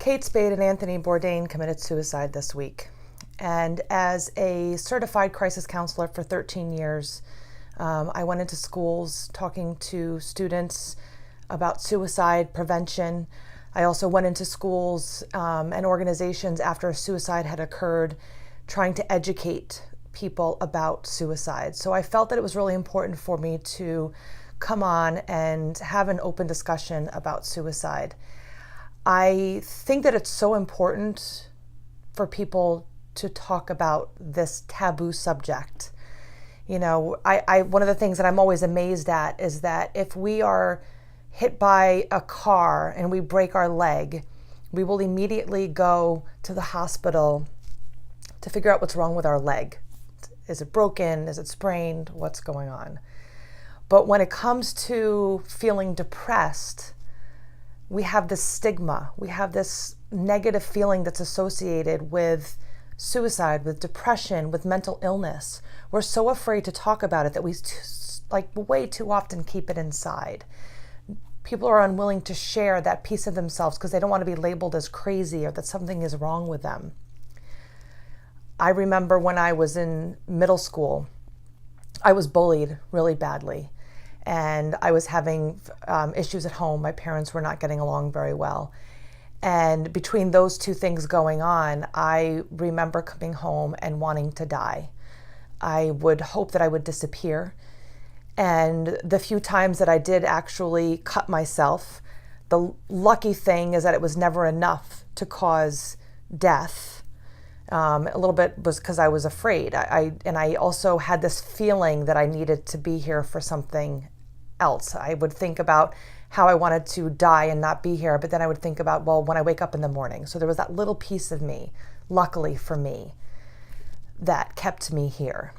Kate Spade and Anthony Bourdain committed suicide this week. And as a certified crisis counselor for 13 years, I went into schools talking to students about suicide prevention. I also went into schools and organizations after a suicide had occurred, trying to educate people about suicide. So I felt that it was really important for me to come on and have an open discussion about suicide. I think that it's so important for people to talk about this taboo subject. You know, one of the things that I'm always amazed at is that if we are hit by a car and we break our leg, we will immediately go to the hospital to figure out what's wrong with our leg. Is it broken? Is it sprained? What's going on? But when it comes to feeling depressed, we have this stigma. We have this negative feeling that's associated with suicide, with depression, with mental illness. We're so afraid to talk about it that we way too often keep it inside. People are unwilling to share that piece of themselves because they don't want to be labeled as crazy or that something is wrong with them. I remember when I was in middle school, I was bullied really badly. And I was having issues at home. My parents were not getting along very well. And between those two things going on, I remember coming home and wanting to die. I would hope that I would disappear. And the few times that I did actually cut myself, the lucky thing is that it was never enough to cause death. A little bit was because I was afraid. I also had this feeling that I needed to be here for something else. I would think about how I wanted to die and not be here, but then I would think about, well, when I wake up in the morning. So there was that little piece of me, luckily for me, that kept me here.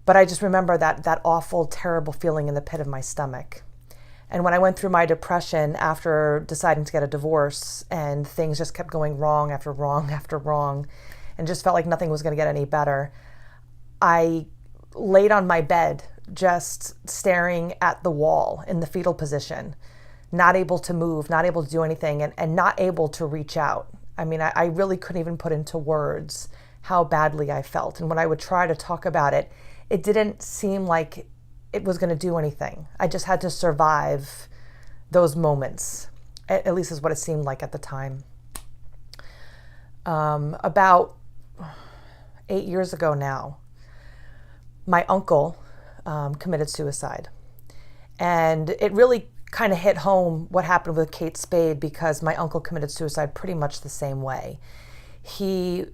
But I just remember that awful, terrible feeling in the pit of my stomach. And when I went through my depression after deciding to get a divorce and things just kept going wrong after wrong after wrong and just felt like nothing was going to get any better, I laid on my bed just staring at the wall in the fetal position, not able to move, not able to do anything, and not able to reach out. I mean, I really couldn't even put into words how badly I felt. And when I would try to talk about it, it didn't seem like it was going to do anything. I just had to survive those moments, at least is what it seemed like at the time. About 8 years ago now, my uncle committed suicide. And it really kind of hit home what happened with Kate Spade because my uncle committed suicide pretty much the same way. He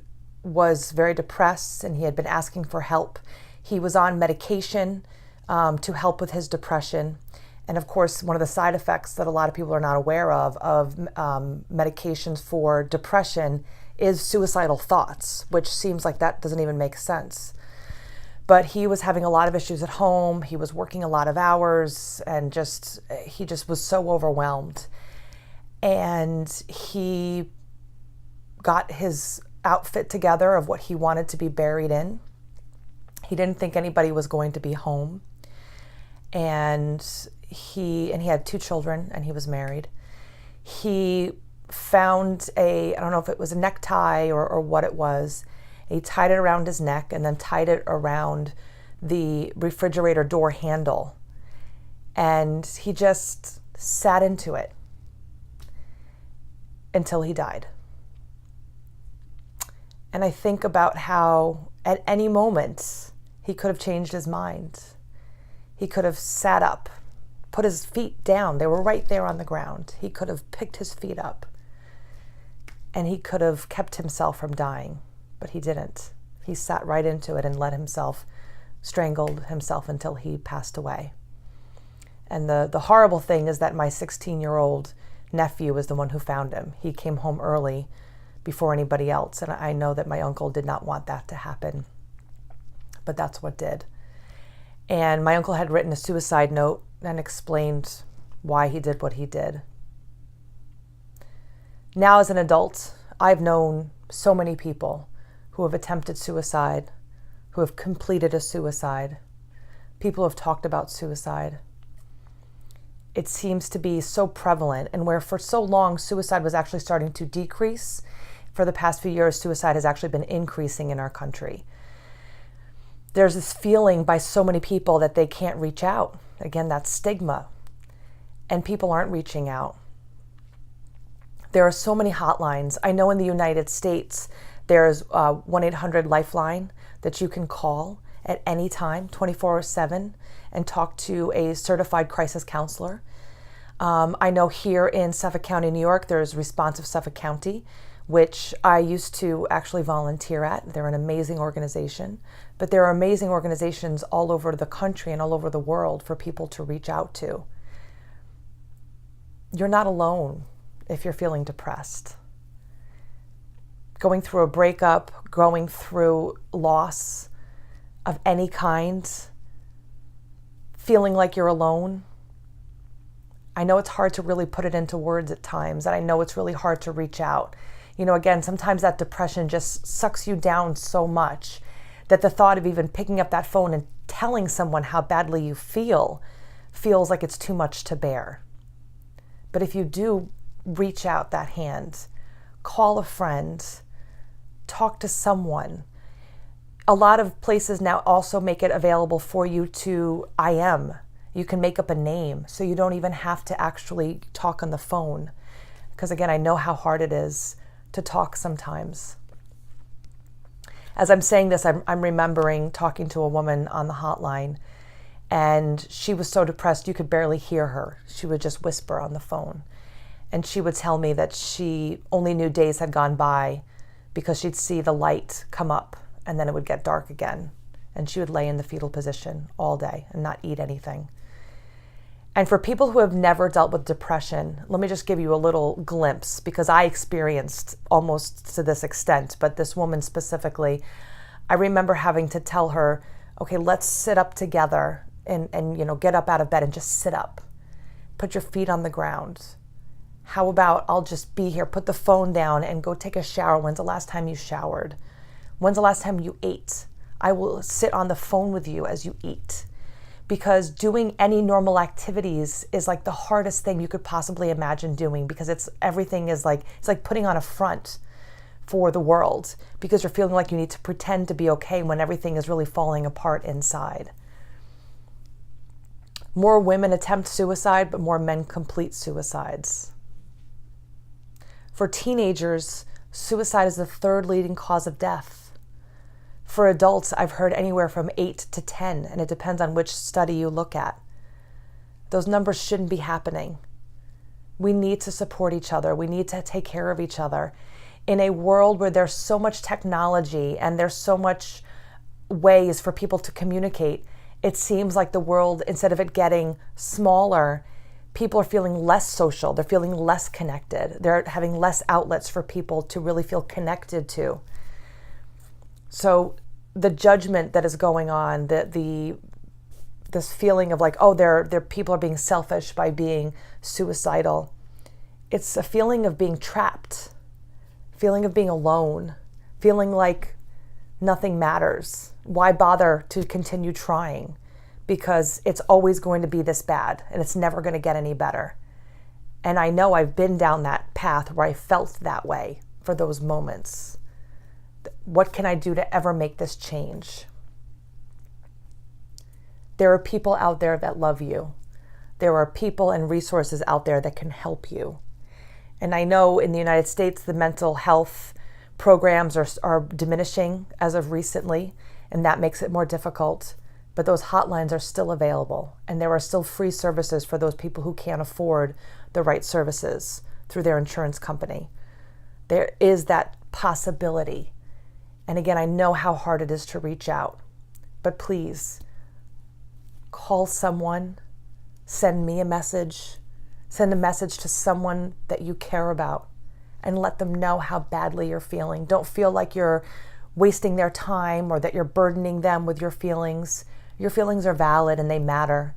was very depressed and he had been asking for help. He was on medication to help with his depression. And of course, one of the side effects that a lot of people are not aware of medications for depression is suicidal thoughts, which seems like that doesn't even make sense. But he was having a lot of issues at home. He was working a lot of hours and he just was so overwhelmed. And he got his outfit together of what he wanted to be buried in. He didn't think anybody was going to be home. And he had 2 children and he was married. He found I don't know if it was a necktie or what it was. He tied it around his neck and then tied it around the refrigerator door handle. And he just sat into it until he died. And I think about how at any moment he could have changed his mind. He could have sat up, put his feet down. They were right there on the ground. He could have picked his feet up and he could have kept himself from dying. But he didn't. He sat right into it and let himself, strangled himself until he passed away. And the horrible thing is that my 16-year-old nephew was the one who found him. He came home early before anybody else. And I know that my uncle did not want that to happen. But that's what did. And my uncle had written a suicide note and explained why he did what he did. Now as an adult, I've known so many people who have attempted suicide, who have completed a suicide. People have talked about suicide. it seems to be so prevalent, and where for so long suicide was actually starting to decrease, for the past few years suicide has actually been increasing in our country. There's this feeling by so many people that they can't reach out. Again, that's stigma. And people aren't reaching out. There are so many hotlines. I know in the United States, there's a 1-800-Lifeline that you can call at any time, 24/7, and talk to a certified crisis counselor. I know here in Suffolk County, New York, there's Responsive Suffolk County, which I used to actually volunteer at. They're an amazing organization, but there are amazing organizations all over the country and all over the world for people to reach out to. You're not alone if you're feeling depressed. Going through a breakup, going through loss of any kind, feeling like you're alone. I know it's hard to really put it into words at times, and I know it's really hard to reach out. Again, sometimes that depression just sucks you down so much that the thought of even picking up that phone and telling someone how badly you feel feels like it's too much to bear. But if you do reach out that hand, call a friend, talk to someone. A lot of places now also make it available for you to IM. You can make up a name, so you don't even have to actually talk on the phone. Because again, I know how hard it is to talk sometimes. As I'm saying this, I'm remembering talking to a woman on the hotline, and she was so depressed you could barely hear her. She would just whisper on the phone. And she would tell me that she only knew days had gone by because she'd see the light come up and then it would get dark again. And she would lay in the fetal position all day and not eat anything. And for people who have never dealt with depression, let me just give you a little glimpse, because I experienced almost to this extent, but this woman specifically, I remember having to tell her, okay, let's sit up together and get up out of bed and just sit up. Put your feet on the ground. How about I'll just be here, put the phone down and go take a shower. When's the last time you showered? When's the last time you ate? I will sit on the phone with you as you eat. Because doing any normal activities is like the hardest thing you could possibly imagine doing, because everything is like, it's like putting on a front for the world, because you're feeling like you need to pretend to be okay when everything is really falling apart inside. More women attempt suicide, but more men complete suicides. For teenagers, suicide is the third leading cause of death. For adults, I've heard anywhere from 8 to 10, and it depends on which study you look at. Those numbers shouldn't be happening. We need to support each other. We need to take care of each other. In a world where there's so much technology and there's so much ways for people to communicate, it seems like the world, instead of it getting smaller, people are feeling less social. They're feeling less connected. They're having less outlets for people to really feel connected to. So the judgment that is going on, this feeling of like, oh, people are being selfish by being suicidal. It's a feeling of being trapped, feeling of being alone, feeling like nothing matters. Why bother to continue trying? Because it's always going to be this bad and it's never going to get any better. And I know I've been down that path where I felt that way for those moments. What can I do to ever make this change? There are people out there that love you. There are people and resources out there that can help you. And I know in the United States, the mental health programs are diminishing as of recently, and that makes it more difficult. But those hotlines are still available, and there are still free services for those people who can't afford the right services through their insurance company. There is that possibility. And again, I know how hard it is to reach out, but please call someone, send me a message, send a message to someone that you care about, and let them know how badly you're feeling. Don't feel like you're wasting their time or that you're burdening them with your feelings. Your feelings are valid and they matter.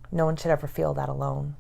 No one should ever feel that alone.